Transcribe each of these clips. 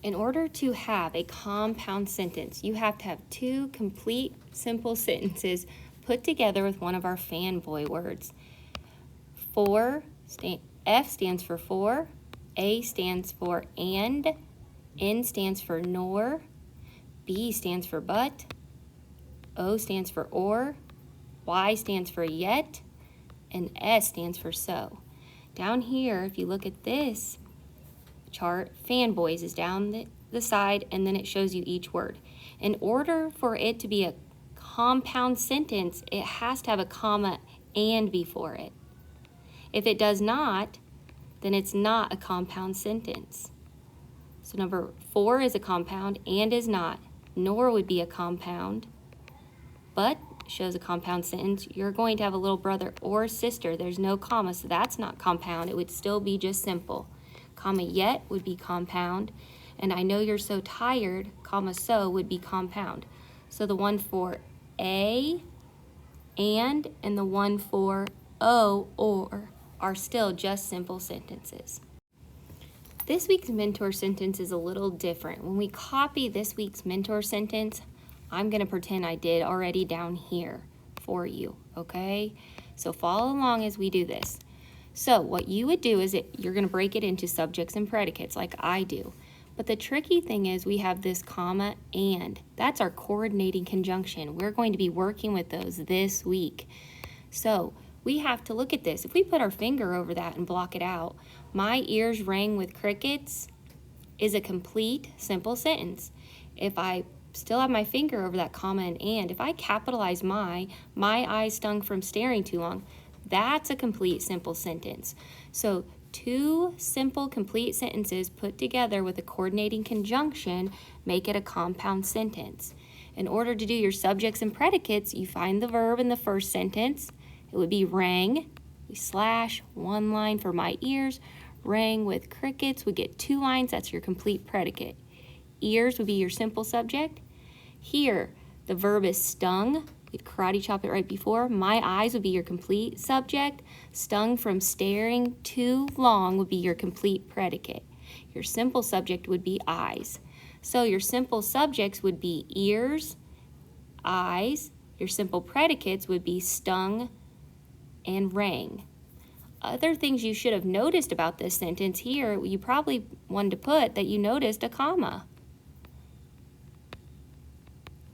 In order to have a compound sentence, you have to have two complete simple sentences put together with one of our fanboy words. F stands for for, A stands for and, N stands for nor, B stands for but, O stands for or, Y stands for yet, and S stands for so. Down here, if you look at this chart, fanboys is down the side, and then it shows you each word. In order for it to be a compound sentence, it has to have a comma and before it. If it does not, then it's not a compound sentence. So number 4 is a compound, and is not. Nor would be a compound, but shows a compound sentence. You're going to have a little brother or sister. There's no comma, so that's not compound. It would still be just simple. Comma yet would be compound, and I know you're so tired, comma so would be compound. So the one for A and the one for O or are still just simple sentences. This week's mentor sentence is a little different. When we copy this week's mentor sentence, I'm going to pretend I did already down here for you, okay? So follow along as we do this. So what you would do is you're going to break it into subjects and predicates like I do. But the tricky thing is we have this comma and. That's our coordinating conjunction. We're going to be working with those this week. So we have to look at this. If we put our finger over that and block it out, my ears rang with crickets is a complete simple sentence. If I still have my finger over that comma and, if I capitalize my eyes stung from staring too long, that's a complete simple sentence. So two simple complete sentences put together with a coordinating conjunction make it a compound sentence. In order to do your subjects and predicates, you find the verb in the first sentence. It would be rang, we slash one line for my ears. Rang with crickets would get 2 lines, that's your complete predicate. Ears would be your simple subject. Here, the verb is stung. We'd karate chop it right before. My eyes would be your complete subject. Stung from staring too long would be your complete predicate. Your simple subject would be eyes. So your simple subjects would be ears, eyes. Your simple predicates would be stung and rang. Other things you should have noticed about this sentence here, you probably wanted to put that you noticed a comma.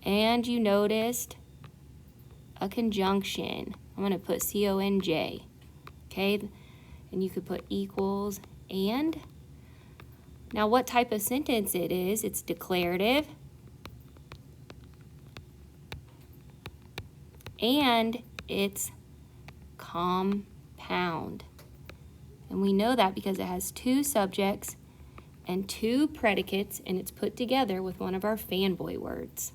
And you noticed a conjunction. I'm going to put conj, okay? And you could put equals and. Now what type of sentence it is? It's declarative. And it's compound. And we know that because it has 2 subjects and 2 predicates, and it's put together with one of our fanboy words.